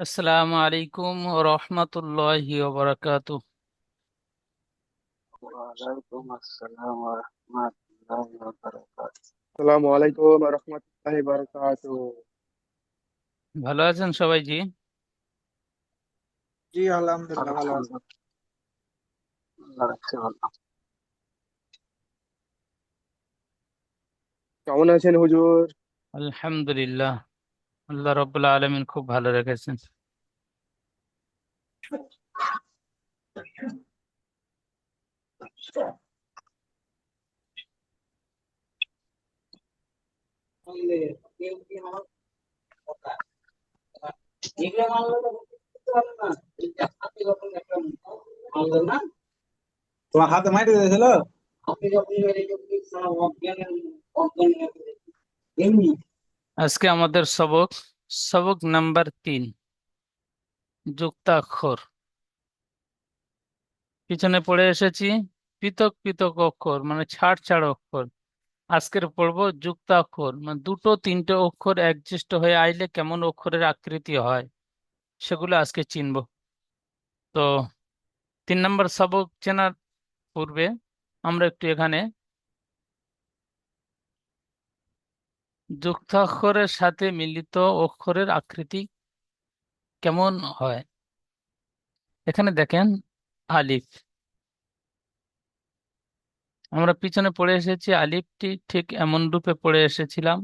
আসসালামু আলাইকুম রহমতুল্লাহি ওবরাকাতু। ওয়ালাইকুম আসসালাম ওয়া রাহমাতুল্লাহি ওয়া বারাকাতুহু। আসসালামু আলাইকুম রহমতুল্লাহি বারাকাতুহু। ভালো আছেন সবাই? জি, জি আলহামদুলিল্লাহ ভালো আছি। আলহামদুলিল্লাহ, আল্লাহ রাখছে ভালো। কেমন আছেন হুজুর? আলহামদুলিল্লাহ। আল্লাহ রাব্বুল আলামিন খুব ভালো রেখেছেন। তোমার হাতে মাইরে দিয়েছিল। আজকে আমাদের সবক সবক নাম্বার 3, যুক্তাক্ষর। পিছনে পড়ে এসেছি পৃথক পৃথক অক্ষর মানে ছাড় ছাড় অক্ষর। আজকের পড়বো যুক্তাক্ষর মানে দুটো তিনটে অক্ষর একজিষ্ট হয়ে আইলে কেমন অক্ষরের আকৃতি হয় সেগুলো আজকে চিনবো। তো 3 নম্বর সবক চেনার পূর্বে আমরা একটু এখানে যুক্তাক্ষরের সাথে মিলিত অক্ষরের আকৃতি কেমন হয় এখানে দেখেন। আলিফ, আমরা পিছনে পড়ে এসেছি আলিফটি ঠিক এমন রূপে পড়ে এসেছিলাম।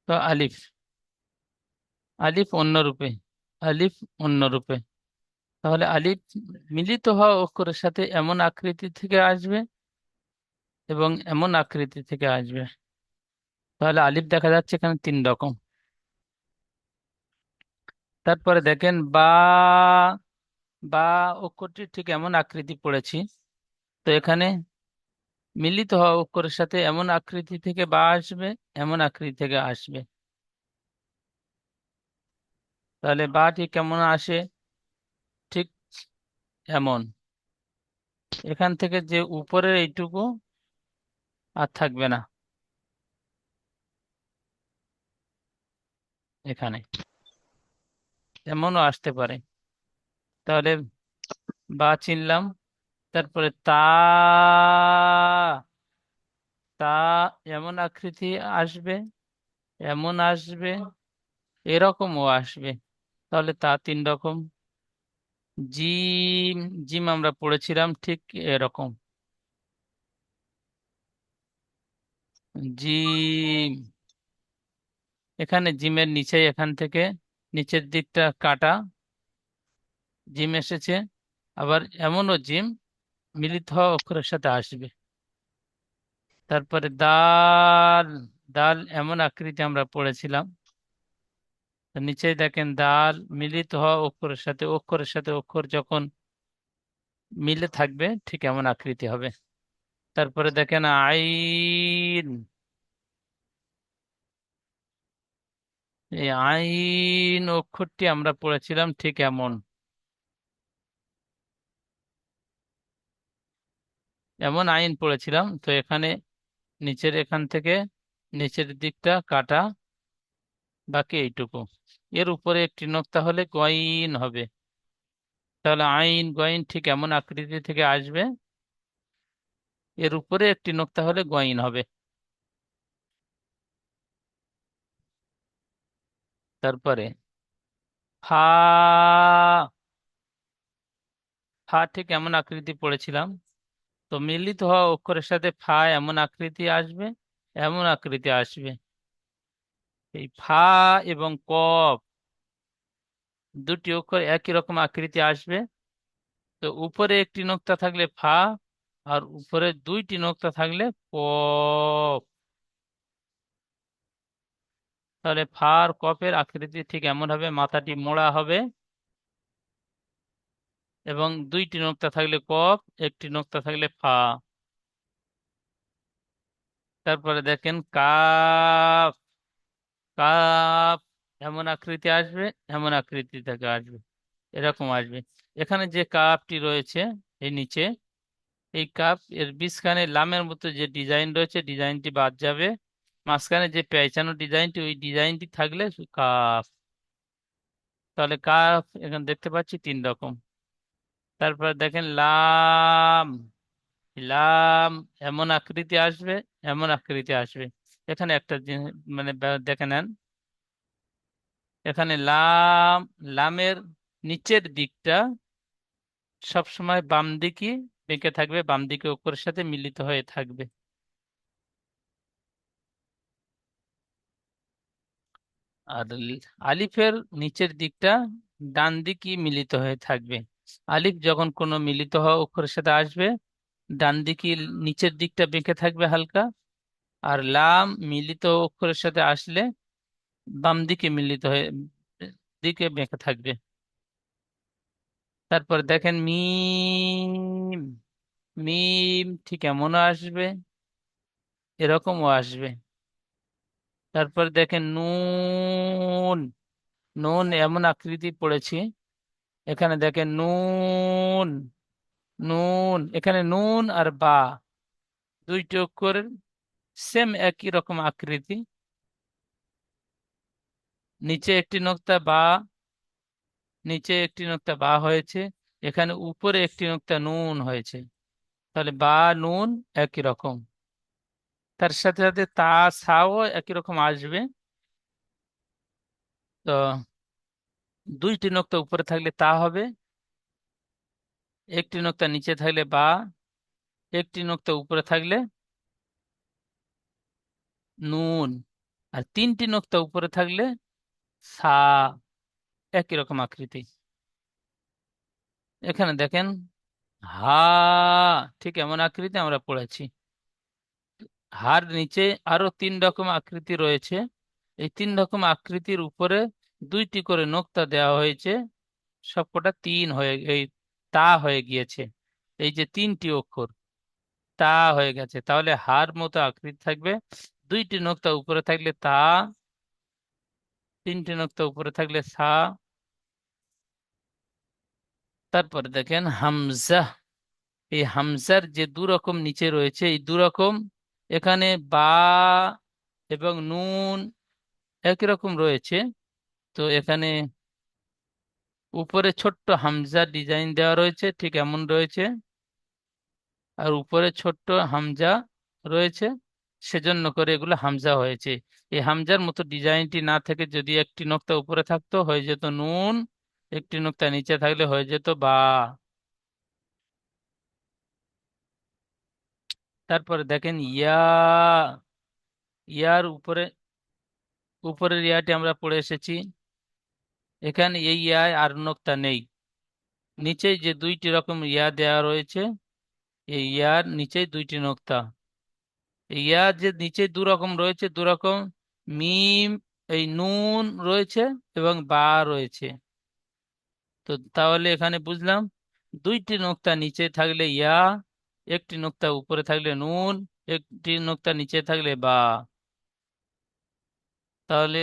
তো আলিফ, আলিফ অন্য রূপে, আলিফ অন্য রূপে। তাহলে আলিফ মিলিত হওয়া অক্ষরের সাথে এমন আকৃতি থেকে আসবে এবং এমন আকৃতি থেকে আসবে। তাহলে আলিফ দেখা যাচ্ছে এখানে 3 রকম। তারপরে দেখেন বা, বা অক্ষরটি ঠিক এমন আকৃতি পড়েছি। তো এখানে মিলিত হওয়া অক্ষরের সাথে এমন আকৃতি থেকে বা আসবে, এমন আকৃতি থেকে আসবে। তাহলে বাটি কেমন আসে? ঠিক এমন। এখান থেকে যে উপরের এইটুকু আর থাকবে না এখানে, এমনও আসতে পারে। তাহলে বা চিনলাম। তারপরে তা, তা এমন আকৃতি আসবে, এমন আসবে, এরকমও আসবে। তাহলে তা 3 রকম। জিম, জিম আমরা পড়েছিলাম ঠিক এরকম। জিম, এখানে জিমের নিচে এখান থেকে নিচের দিকটা কাটা জিম এসেছে। আবার এমনও জিম মিলিত হওয়া অক্ষরের সাথে আসবে। তারপরে দাল, দাল এমন আকৃতি আমরা পড়েছিলাম। তো নিচেই দেখেন দাল মিলিত হওয়া অক্ষরের সাথে অক্ষর যখন মিলে থাকবে ঠিক এমন আকৃতি হবে। তারপরে দেখেন আইন, এই আইন অক্ষরটি আমরা পড়েছিলাম ঠিক এমন, এমন আইন পড়েছিলাম। তো এখানে নিচের এখান থেকে নিচের দিকটা কাটা, বাকি এইটুকু। এর উপরে একটি নোক্তা হলে গয়ন হবে। তাহলে আইন গয়ন ঠিক এমন আকৃতি থেকে আসবে, এর উপরে একটি নোক্তা হলে গয়ন হবে। তারপরে ফা, ফা ঠিক এমন আকৃতি পড়েছিলাম। তো মিলিত হওয়া অক্ষরের সাথে ফা এমন আকৃতি আসবে, এমন আকৃতি আসবে। এই ফা এবং কফ দুটি অক্ষর একই রকম আকৃতি আসবে। তো উপরে একটি নোক্তা থাকলে ফা, আর উপরে 2টি নোক্তা থাকলে কফ। তাহলে ফা আর কফের আকৃতি ঠিক এমন হবে, মাথাটি মোড়া হবে এবং 2টি নোক্তা থাকলে কফ, একটি নোক্তা থাকলে ফা। তারপরে দেখেন কাফ, কাফ এমন আকৃতি আসবে, এমন আকৃতি থেকে আসবে, এরকম আসবে। এখানে যে কাপটি রয়েছে এই নিচে, এই কাপ এর বীজখানে লামের মতো যে ডিজাইন রয়েছে ডিজাইনটি বাদ যাবে। মাঝখানে যে পেঁচানো ডিজাইনটি ওই ডিজাইনটি থাকলে কাপ। তাহলে কাফ এখানে দেখতে পাচ্ছি 3 রকম। তারপর দেখেন লাম। লাম এমন আকৃতি আসবে, এমন আকৃতি আসবে। এখানে একটা মানে দেখে নেন, এখানে লাম, লামের নিচের দিকটা সবসময় বাম দিকে বেঁকে থাকবে, বাম দিকে অক্ষরের সাথে মিলিত হয়ে থাকবে। আর আলিফের নিচের দিকটা ডান দিকে মিলিত হয়ে থাকবে। আলিফ যখন কোনো মিলিত হওয়া অক্ষরের সাথে আসবে, ডান দিকে নিচের দিকটা বেঁকে থাকবে হালকা। আর লাম মিলিত অক্ষরের সাথে আসলে বাম দিকে মিলিত হয়ে দিকে বেঁকে থাকবে। তারপর দেখেন মিম। মিম ঠিক এমনও আসবে, এরকমও আসবে। তারপর দেখেন নুন। নুন এমন আকৃতি পড়েছি, এখানে দেখেন নুন। নুন এখানে নুন আর বা দুইটি অক্ষরের সেম একই রকম আকৃতি। নিচে একটি নোক্তা বা, নিচে একটি নোক্তা বা হয়েছে, এখানে উপরে একটি নোক্তা নুন হয়েছে। তাহলে বা নুন একই রকম। তার সাথে সাথে তা সাও একই রকম আসবে। তো দুইটি নোক্তা উপরে থাকলে তা হবে, একটি নোক্তা নিচে থাকলে বা, একটি নোক্তা উপরে থাকলে নুন, আর 3টি নোক্তা উপরে থাকলে সা। একই রকম আকৃতি। এখানে দেখেন হা, ঠিক এমন আকৃতি আমরা পড়েছি। হার নিচে আরো 3 রকম আকৃতি রয়েছে। এই 3 রকম আকৃতির উপরে দুইটি করে নোক্তা দেওয়া হয়েছে, সবকটা 3 হয়ে এই তা হয়ে গিয়েছে। এই যে 3টি অক্ষর তা হয়ে গেছে, তাহলে হার মতো আকৃতি থাকবে। দুইটি নোক্তা উপরে থাকলে তা, 3টি নোক্তা উপরে থাকলে সা। তারপরে দেখেন হামজা। এই হামজার যে 2 রকম নিচে রয়েছে, এই 2 রকম এখানে বা এবং নুন একই রকম রয়েছে। তো এখানে উপরে ছোট্ট হামজা ডিজাইন দেওয়া রয়েছে, ঠিক এমন রয়েছে। আর উপরে ছোট্ট হামজা রয়েছে, সেজন্য করে এগুলো হামজা হয়েছে। এই হামজার মতো ডিজাইনটি না থেকে যদি একটি নোক্তা উপরে থাকতো হয়ে যেত নুন, একটি নোক্তা নিচে থাকলে হয়ে যেত বা। তারপরে দেখেন ইয়া। ইয়ার উপরে, উপরের ইয়াটি আমরা পড়ে এসেছি। এখানে এই ইয়ায় আর নোক্তা নেই। নিচে যে 2টি রকম ইয়া দেওয়া রয়েছে, এই ইয়ার নিচে 2টি নোক্তা। ইয়া যে নিচে 2 রকম রয়েছে, 2 রকম মিম, এই নুন রয়েছে এবং বা রয়েছে। তো তাহলে এখানে বুঝলাম 2টি নোক্তা নিচে থাকলে ইয়া, একটি নোক্তা উপরে থাকলে নুন, একটি নোক্তা নিচে থাকলে বা। তাহলে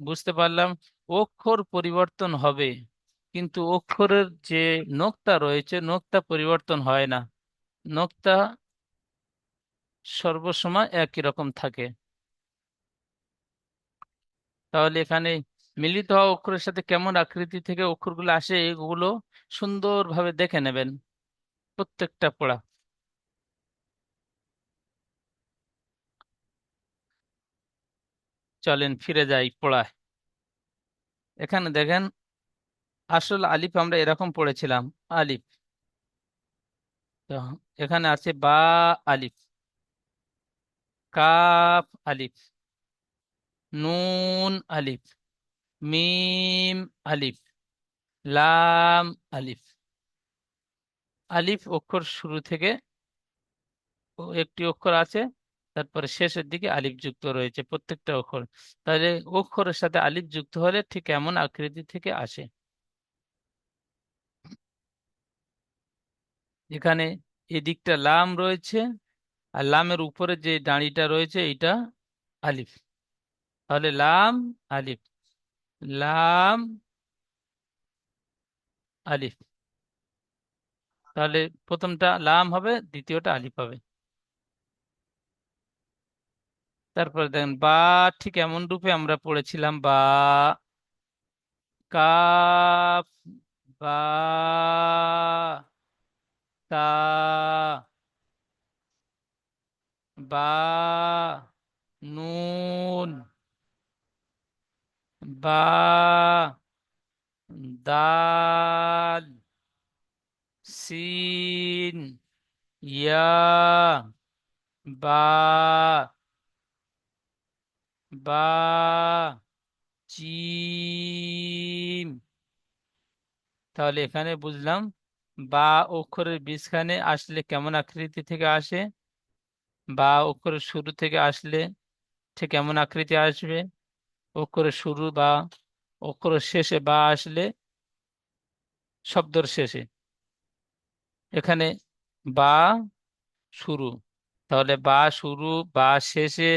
বুঝতে পারলাম অক্ষর পরিবর্তন হবে, কিন্তু অক্ষরের যে নোক্তা রয়েছে নোক্তা পরিবর্তন হয় না। নোক্তা সর্বসময় একই রকম থাকে। তাহলে এখানে মিলিত হওয়া অক্ষরের সাথে কেমন আকৃতি থেকে অক্ষরগুলো আসে এগুলো সুন্দরভাবে দেখে নেবেন প্রত্যেকটা পড়া। চলেন ফিরে যাই পড়ায়। এখানে দেখেন আসল আলিফ আমরা এরকম পড়েছিলাম, আলিফ। তো এখানে আছে বা আলিফ, কাফ আলিফ, নুন আলিফ, মিম আলিফ, লাম আলিফ। আলিফ অক্ষর শুরু থেকে একটি অক্ষর আছে, তারপরে শেষের দিকে আলিফ যুক্ত রয়েছে প্রত্যেকটা অক্ষর। তাহলে অক্ষরের সাথে আলিফ যুক্ত হলে ঠিক এমন আকৃতি থেকে আসে। এখানে এদিকটা লাম রয়েছে, আর লামের উপরে যে দাঁড়িটা রয়েছে এটা আলিফ। তাহলে লাম আলিফ, লাম আলিফ। তাহলে প্রথমটা লাম হবে, দ্বিতীয়টা আলিফ হবে। তারপরে দেখেন বা, ঠিক এমন রূপে আমরা পড়েছিলাম বা। কাফ, বা, তা, বা, নুন, বা, দাল, সিন, ইয়া, বা, বা, জিম। তাহলে এখানে বুঝলাম বা অক্ষরের বীজখানে আসলে কেমন আকৃতি থেকে আসে, বা অক্ষরের শুরু থেকে আসলে ঠিক কেমন আকৃতি আসবে, অক্ষরের শুরু বা অক্ষরের শেষে বা আসলে শব্দের শেষে। এখানে বা শুরু, তাহলে বা শুরু, বা শেষে,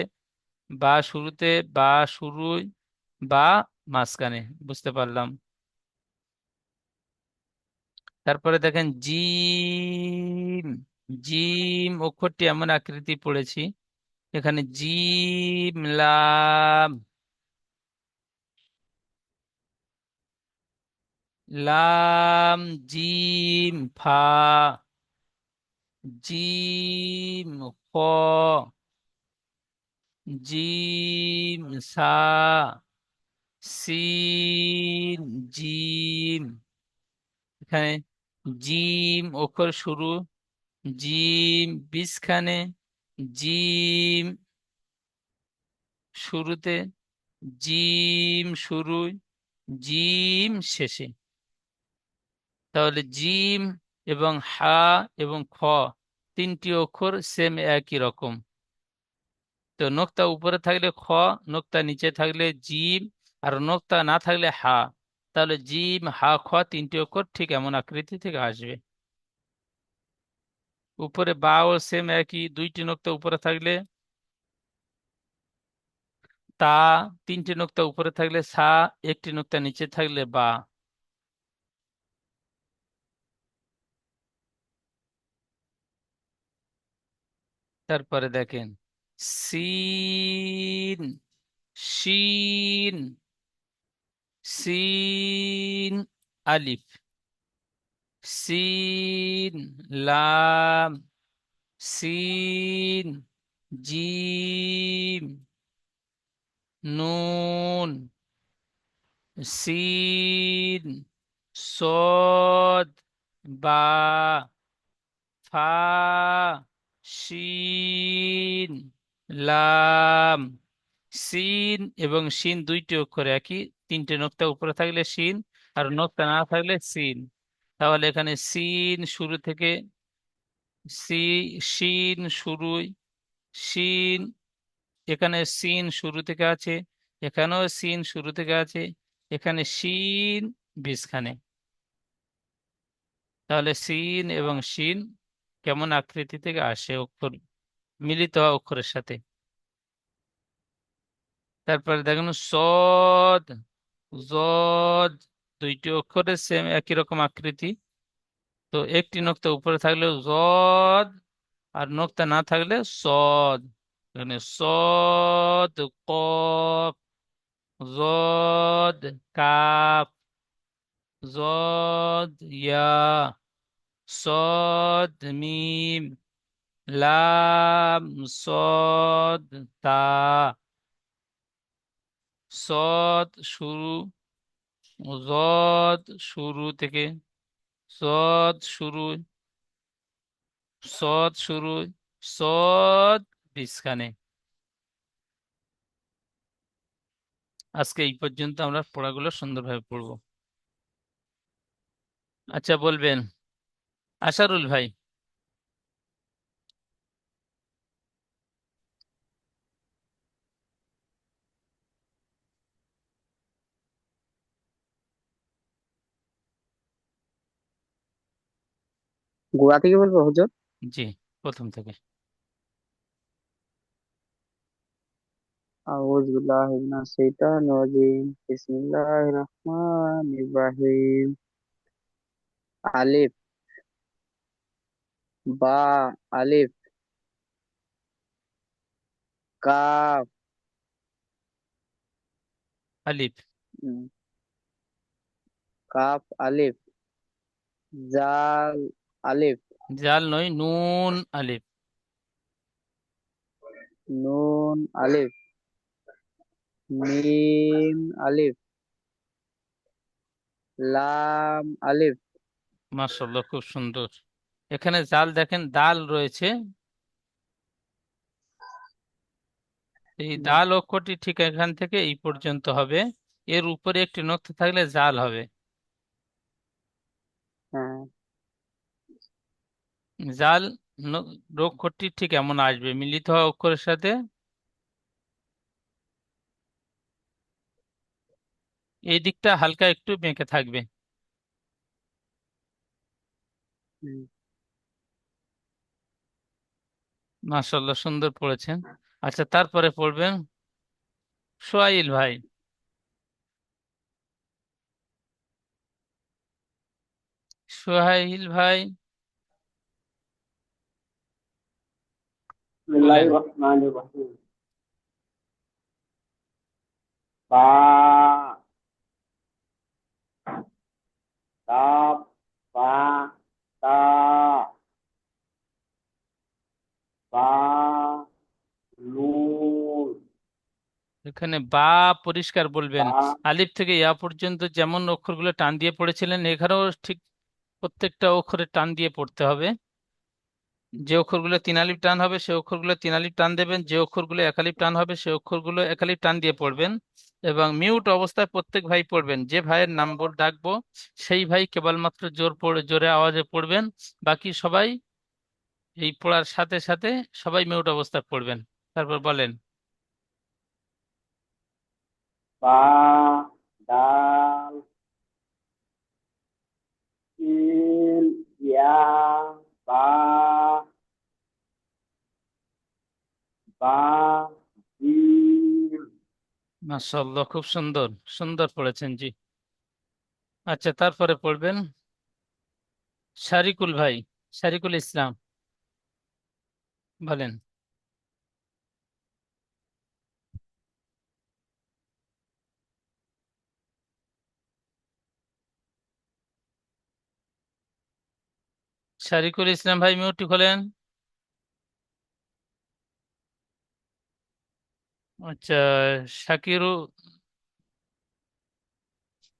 বা শুরুতে, বা শুরুই, বা মাঝখানে, বুঝতে পারলাম। তারপরে দেখেন জিম। জিম অক্ষরটি এমন আকৃতি পড়েছি, এখানে জিম লাম, লাম জিম ফা, জিম খ, জিম সা, সিন জিম। এখানে জিম অক্ষর শুরু, জিম বীজখানে, জিম শুরুতে, জিম শুরুই, জিম শেষে। তাহলে জিম এবং হা এবং খ তিনটি অক্ষর সেম একই রকম। তো নোক্তা উপরে থাকলে খ, নোক্তা নিচে থাকলে জিম, আর নোক্তা না থাকলে হা। তাহলে জিম হা খ তিনটি অক্ষর ঠিক এমন আকৃতি থেকে আসবে। উপরে বা ও সেম একই, দুইটি নোক্তা উপরে থাকলে তা, তিনটি নোক্তা উপরে থাকলে সা, একটি নোক্তা নিচে থাকলে বা। তারপরে দেখেন সিন, শিন, সিন আলিফ, সিন লাম, সিন জিম, নুন, সিন সদ, বা, ফা, শিন লাম। সিন এবং শিন দুইটি অক্ষর একই, তিনটে নোক্তা উপরে থাকলে শিন, আর নোক্তা না থাকলে সিন। তাহলে এখানে সিন শুরু থেকে, সি, শিন শুরুই, শিন, এখানে সিন শুরু থেকে আছে, এখানেও সিন শুরু থেকে আছে, এখানে শিন বীজখানে। তাহলে সিন এবং শিন কেমন আকৃতি থেকে আসে অক্ষর মিলিত হওয়া অক্ষরের সাথে। তারপরে দেখুন সদ, জদ, দুইটি অক্ষরের সেম একই রকম আকৃতি। তো একটি নোক্তা উপরে থাকলে জদ, আর নোক্তা না থাকলে সদ। এখানে সদ কফ, জদ কাফ, জদ ইয়া, সদ মিম, লাম সদ তা। সদ শুরু, জদ শুরু থেকে, সদ শুরু, সদ শুরু, সদ বীজখানে। আজকে এই পর্যন্ত আমরা পড়াগুলো সুন্দরভাবে পড়বো। আচ্ছা বলবেন আশারুল ভাই। গোড়া থেকে বলবো হুজুর? জি, প্রথম থেকে। আউযু বিল্লাহি মিনাশ শাইতানির রাজিম। বিসমিল্লাহির রহমানির রহিম। আলিফ, বা, আলিফ, কাফ, আলিফ, উম, কাফ আলিফ, জাল আলিফ, জাল নয়, নুন আলিফ। নুন আলিফ, মিম আলিফ, লাম আলিফ। মাশাআল্লাহ, খুব সুন্দর। এখানে জাল দেখেন, দাল রয়েছে। এই হুম, দাল অক্ষরটি ঠিক এখান থেকে এই পর্যন্ত হবে। এর উপরে একটি নক্তা থাকলে জাল হবে। হ্যাঁ। জাল অক্ষরটি ঠিক এমন আসবে, মিলিত হওয়া অক্ষরের সাথে। এই দিকটা হালকা একটু বেঁকে থাকবে। হুম। মাশাআল্লাহ, সুন্দর পড়েছেন। আচ্ছা, তারপরে পড়বেন সোহাইল ভাই। সোহাইল ভাই বলেন। বিসমিল্লাহির রহমানির রহিম। বা, কাফ, বা, তা, বা, নুন, এখানে বা পরিষ্কার বলবেন। বা, আলিফ থেকে ইয়া পর্যন্ত যেমন অক্ষরগুলো টান দিয়ে পড়েছিলেন, এখানেও ঠিক প্রত্যেকটা অক্ষরে টান দিয়ে পড়তে হবে। যে অক্ষরগুলো তিন আলিফ টান হবে সে অক্ষরগুলো তিন আলিফ টান দেবেন, যে অক্ষরগুলো এক আলিফ টান হবে সে অক্ষরগুলো এক আলিফ টান দিয়ে পড়বেন। এবং মিউট অবস্থায় প্রত্যেক ভাই পড়বেন। যে ভাইয়ের নাম ডাকবো সেই ভাই কেবলমাত্র জোরে আওয়াজে পড়বেন। বাকি সবাই এই পড়ার সাথে সাথে সবাই মিউট অবস্থায় পড়বেন। তারপর বলেন। বা, দাল, সিন, ইয়া, বা, বা, জিম। মাশাআল্লাহ, খুব সুন্দর সুন্দর পড়েছেন জি। আচ্ছা, তারপরে পড়বেন শারিকুল ভাই, শারিকুল ইসলাম, বলেন। শারিকুল ইসলাম ভাই, মিউটটি খোলেন। আচ্ছা, শাকিরু,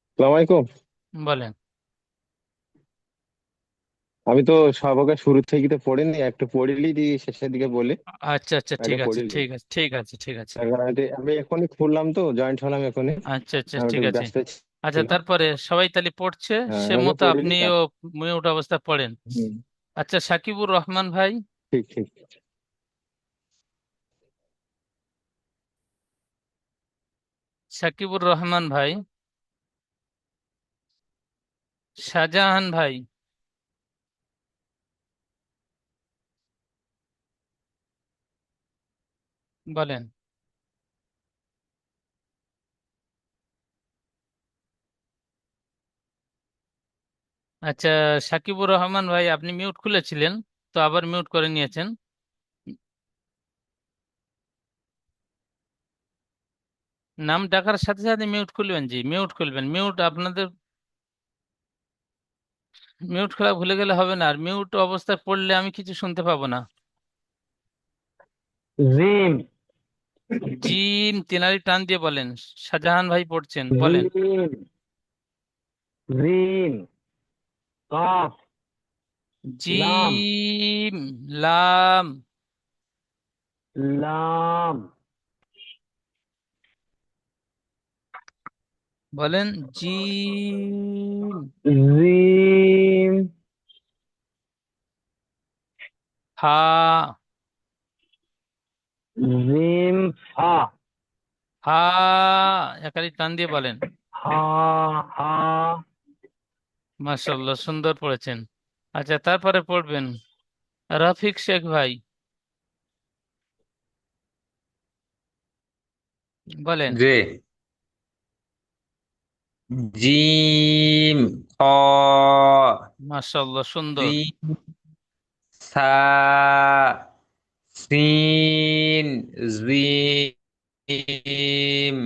আসসালামু আলাইকুম। বলেন। আমি তো সবকে শুরু থেকে তো পড়িনি, একটু পড়িলি দিয়ে শেষের দিকে বলি। আচ্ছা আচ্ছা, ঠিক এটা আছে পড়িলি, ঠিক আছে ঠিক আছে ঠিক আছে। তার কারণ আমি এখনই খুললাম তো, জয়েন্ট হলাম এখনই। আচ্ছা আচ্ছা, আমি ঠিক একটু আছে। ব্যস্ত আচ্ছা, ছিলাম। তারপরে সবাই তাহলে পড়ছে, হ্যাঁ, সে আগে মতো পড়িলি আপনিও মিউট অবস্থা পড়েন। হুম, আচ্ছা, সাকিবুর রহমান ভাই, ঠিক ঠিক। সাকিবুর রহমান ভাই, শাহজাহান ভাই, বলেন। আচ্ছা, সাকিবুর রহমান ভাই, আপনি মিউট খুলেছিলেন, তো আবার মিউট করে নিয়েছেন। নাম ডাকার সাথে সাথে মিউট খুলবেন জি, মিউট খুলবেন। মিউট আপনাদের মিউট খোলা ভুলে গেলে হবে না, আর মিউট অবস্থায় পড়লে আমি কিছু শুনতে পাবো না। জিম, জিম তিনারি টান দিয়ে বলেন। শাহজাহান ভাই পড়ছেন, বলেন। জিম, জিম, কফ, লাম, জিম, লাম, লাম, বলেন। জিম, জিম, হা, জিম, ফা, হা, একালি টান দিয়ে বলেন। হা, হা, মাশাআল্লাহ, সুন্দর পড়েছেন। আচ্ছা, তারপরে পড়বেন রফিক শেখ ভাই, বলেন। রে, জিম, খ, মাশাআল্লাহ, সুন্দর। জিম, সা, সিন, জিম।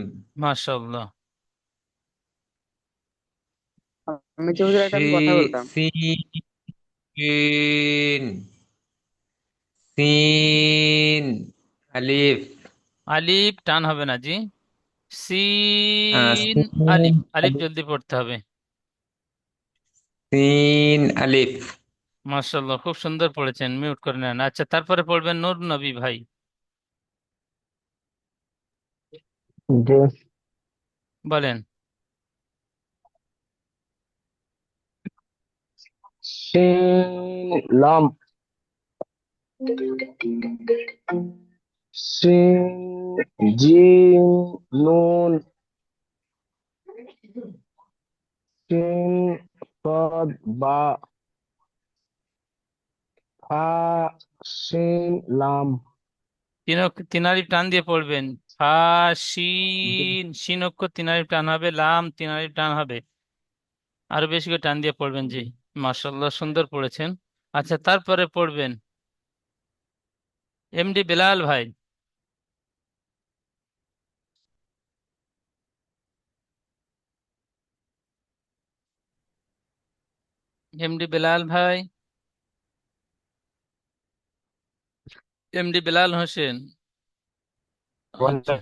মাশাআল্লাহ। আমি যে হুজুর একটা শি আমি কথা বলতাম। সিন সিন আলিফ আলিফ টান হবে না জি। সিন সিন আলিফ, আলিফ আলিফ জলদি পড়তে হবে। সিন আলিফ মাশাআল্লাহ, খুব সুন্দর পড়েছেন, মিউট করে নেন। আচ্ছা, তারপরে পড়বেন নূর নবী ভাই, জি। বলেন। শিন লাম, শিন জিম নুন, শিন صاد বা, ফা শিন লাম। তিন আলিফ টান দিয়ে পড়বেন। ফা, শিন, শিন অক্ষর তিন আলিফ টান হবে, লাম তিন আলিফ টান হবে। আরো বেশি করে টান দিয়ে পড়বেন জি। মাশাআল্লাহ, সুন্দর পড়েছেন। আচ্ছা, তারপরে পড়বেন এমডি বেলাল ভাই। এমডি বেলাল ভাই, এমডি বেলাল হোসেন। আচ্ছা,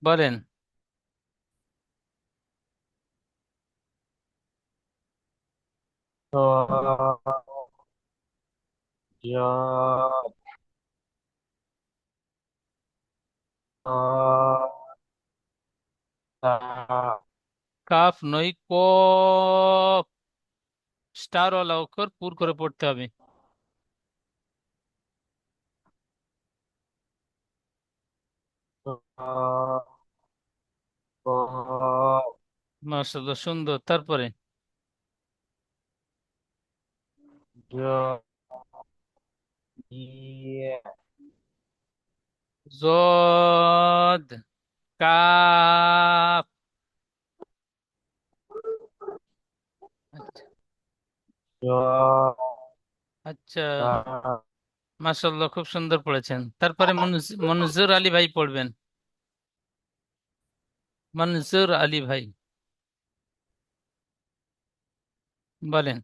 বলেন। কাফ নই, কফ, স্টার ওয়ালা অক্ষর পুর করে পড়তে হবে। মাশাআল্লাহ, সুন্দর। তারপরে জদ, কাফ। আচ্ছা, আচ্ছা, মাশাআল্লাহ, খুব সুন্দর পড়েছেন। তারপরে মনজুর আলী ভাই পড়বেন। মনজুর আলী ভাই, বলেন।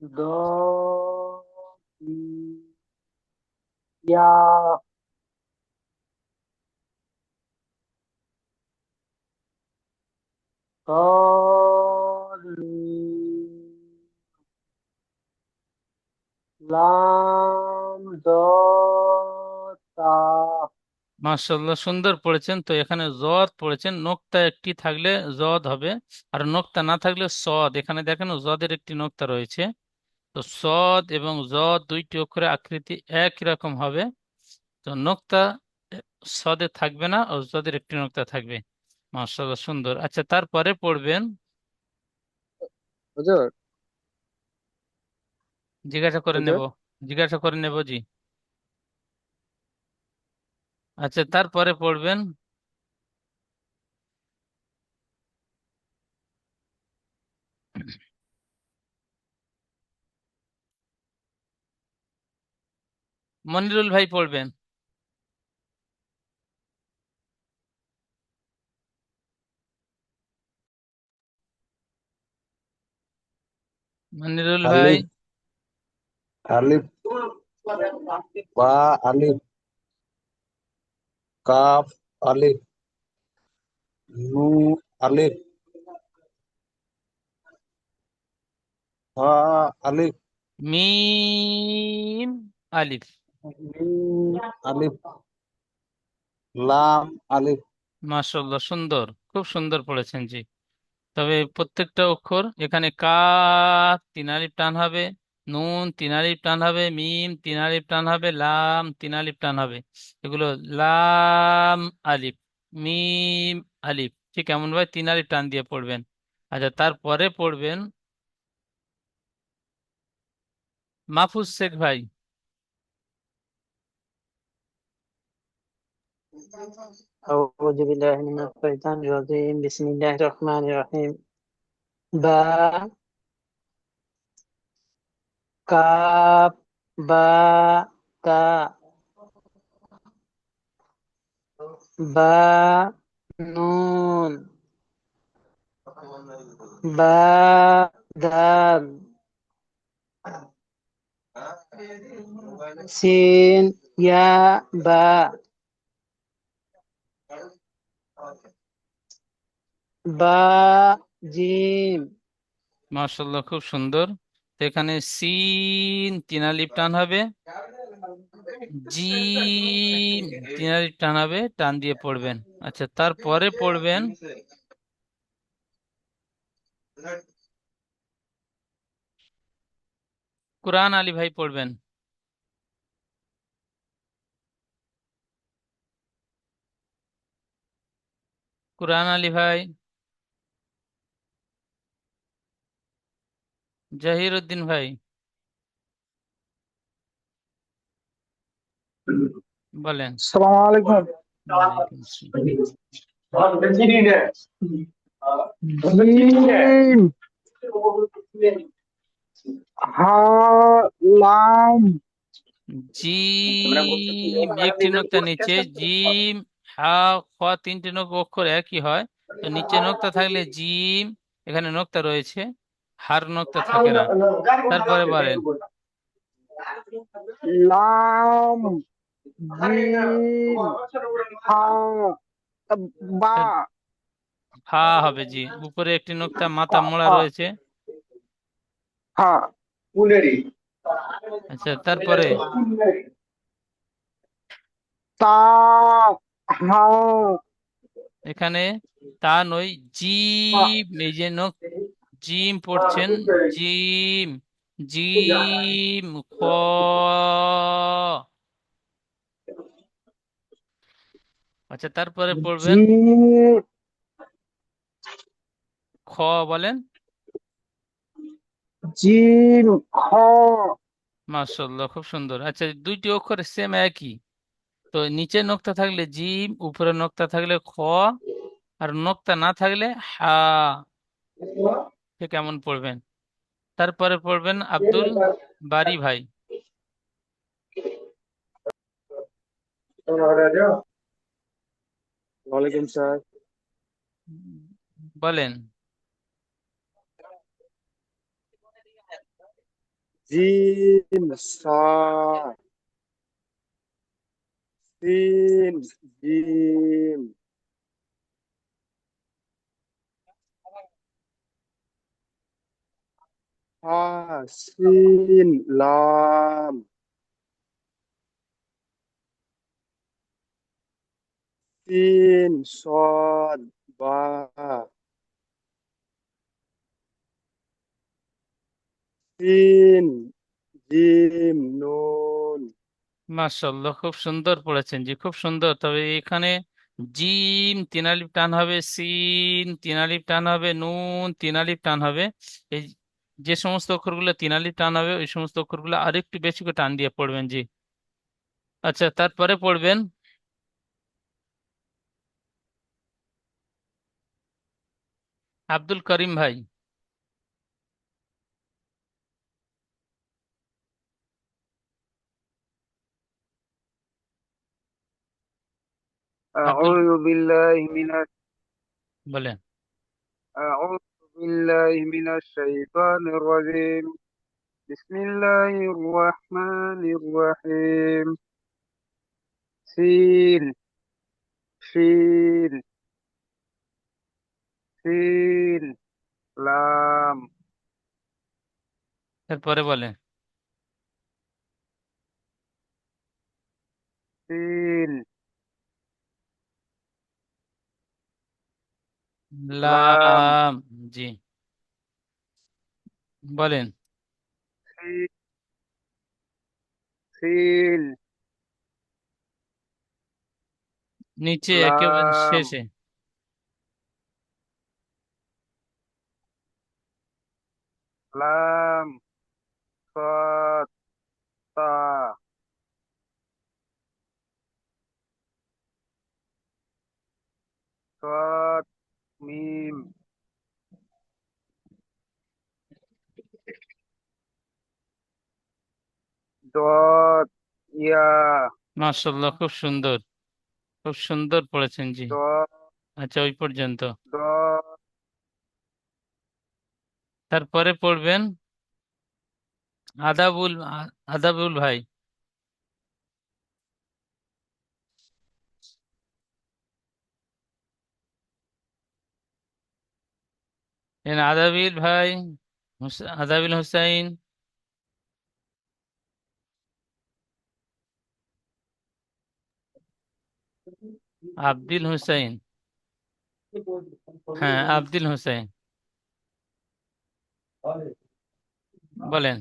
দ ইয়া صاد লাম তা। মাশাআল্লাহ, সুন্দর পড়েছেন। তো এখানে জদ পড়েছেন, নোক্তা একটি থাকলে জদ হবে, আর নোক্তা না থাকলে সদ। এখানে দেখেন জদের একটি নোক্তা রয়েছে। তো সদ এবং জদ দুইটি অক্ষরের আকৃতি একই রকম হবে। তো নোক্তা সদে থাকবে না, ও জদের একটি নোক্তা থাকবে। মাশাআল্লাহ, সুন্দর। আচ্ছা, তারপরে পড়বেন, হুজুর, জিজ্ঞাসা করে নেব, হুজুর, জিজ্ঞাসা করে নেব জি। আচ্ছা, তারপরে পড়বেন মনিরুল ভাই পড়বেন। মনিরুল ভাই, আলিফ, আলিফ বা, আলিফ কাফ, আলিফ নুন, আলিফ হা, আলিফ মিম, আলিফ। মিম, আলিফ লাম, আলিফ। মাশাআল্লাহ, সুন্দর, খুব সুন্দর পড়েছেন জি। তবে প্রত্যেকটা অক্ষর এখানে কাফ তিন আলিফ টান হবে, নুন তিন আলিফ টান হবে, মিম তিন আলিফ টান হবে, লাম তিন আলিফ টান হবে। এগুলো লাম আলিফ, মিম আলিফ, ঠিক এমন ভাবে তিন আলিফ টান দিয়ে পড়বেন। আচ্ছা, তারপরে পড়বেন মাহফুজ শেখ ভাই। أعوذ بالله من الشيطان الرجيم بسم الله الرحمن الرحيم با, কাপ, বা তা বা নুন বা দাল সিন ইয়া বা বা জিম মাশাআল্লাহ, খুব সুন্দর। তো এখানে সিন 3 আলিফ টান হবে, জিম 3 আলিফ টান হবে, টান দিয়ে পড়বেন। আচ্ছা, তারপরে পড়বেন কোরআন আলী ভাই পড়বেন। কোরআন আলী ভাই, জহির উদ্দিন ভাই বলেন। আসসালামু আলাইকুম। ওয়ালাইকুম আসসালাম। জিম হা লাম জিম একটি নোক্তা নিচে, জিম হা খ 3টে অক্ষর একই হয়। তো নিচে নোক্তা থাকলে জিম, এখানে নোক্তা রয়েছে, হার নোক্তা থাকে না। তারপরে বলেন লাম জিম হা বা ফা হবে, জি উপরে একটি নোক্তা মাথা ফা মোড়া ফা রয়েছে। হা আচ্ছা, তারপরে তা হা এখানে তা নয়, জিম, এই যে জিম পড়ছেন, জিম, জিম খ। আচ্ছা, তারপরে পড়বেন জিম খ, বলেন। জিম খ মাশাআল্লাহ, খুব সুন্দর। আচ্ছা, 2টি অক্ষর সেম একই। তো নিচে নোক্তা থাকলে জিম, উপরে নোক্তা থাকলে খ, আর নোক্তা না থাকলে হা। সে কেমন পড়বেন? তারপরে পড়বেন আব্দুল বারি ভাই, ওয়ালাইকুম স্যার। বলেন। জিম সা সিন জিম হা সিন লাম সিন সদ বা সিন জিম নুন। মাশাআল্লাহ, খুব সুন্দর পড়েছেন জি, খুব সুন্দর। তবে এখানে জিম 3 আলিফ টান হবে, সিন 3 আলিফ টান হবে, নুন 3 আলিফ টান হবে। এই যে সমস্ত অক্ষরগুলো 3 আলিফ টান হবে, ওই সমস্ত অক্ষরগুলো আরেকটু বেশি করে টান দিয়ে পড়বেন জি। আচ্ছা, তারপরে পড়বেন আব্দুল করিম ভাই, আব্দুল, أعوذ بالله من বলেন। أعوذ بالله من الشيطان الرجيم بسم الله الرحمن الرحيم سين شين سين لام তারপরে বলেন سين لام লাম, জি বলেন। سين سين নিচে একেবারে لام শেষে لام صاد طا صاد ميم dot ya মাশাআল্লাহ, খুব সুন্দর, খুব সুন্দর পড়েছেন জি। dot আচ্ছা, ওই পর্যন্ত। dot তারপরে পড়বেন আদাবুল আদাবুল ভাই। আদাবিল ভাই, আদাবিল হোসাইন। আব্দুল হোসাইন। হ্যাঁ, আব্দুল হোসেন, বলেন।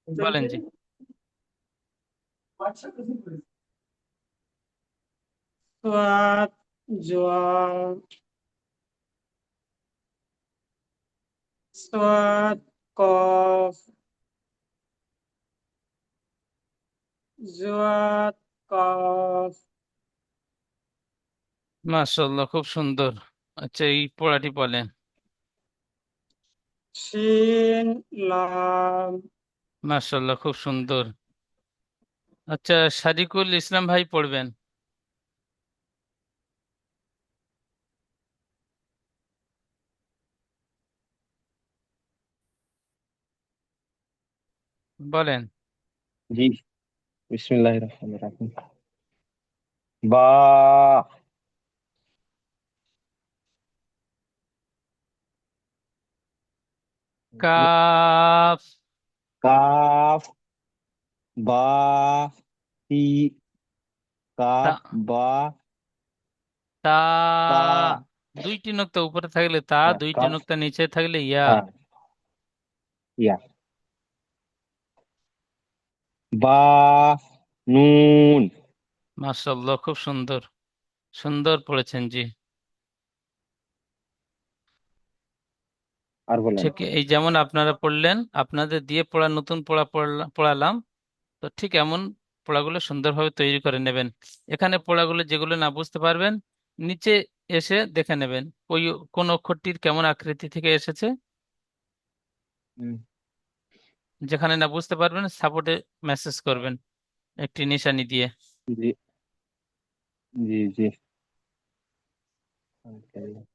বলেন জি। সাদ জোয়া সাদ কফ জোয়াদ কফ মাশাআল্লাহ, খুব সুন্দর। আচ্ছা, এই পড়াটি বলেন। শিন লাম মাশাআল্লাহ, খুব সুন্দর। আচ্ছা, সাদিকুল ইসলাম ভাই পড়বেন, বলেন। জি, বিসমিল্লাহির রহমানির রহিম। বা, কাফ। কাফ, বা, তি, তা কাফ, বা, তা তা, দুইটি নোক্তা উপরে থাকলে তা, হ্যাঁ, দুইটি কাফ, নোক্তা নিচে থাকলে ইয়া। হ্যাঁ, ইয়া, বা, নুন। মাশাআল্লাহ, খুব সুন্দর, সুন্দর পড়েছেন জি। আর বলেন। ঠিক এই যেমন আপনারা পড়লেন, আপনাদের দিয়ে পড়া নতুন পড়ালাম, তো ঠিক এমন পড়াগুলো সুন্দরভাবে তৈরি করে নেবেন। এখানে পড়াগুলো যেগুলো না বুঝতে পারবেন, নিচে এসে দেখে নেবেন ওই কোন অক্ষরটির কেমন আকৃতি থেকে এসেছে। হুম, যেখানে না বুঝতে পারবেন সাপোর্টে মেসেজ করবেন একটি নিশানি দিয়ে। জি, জি, জি। Okay.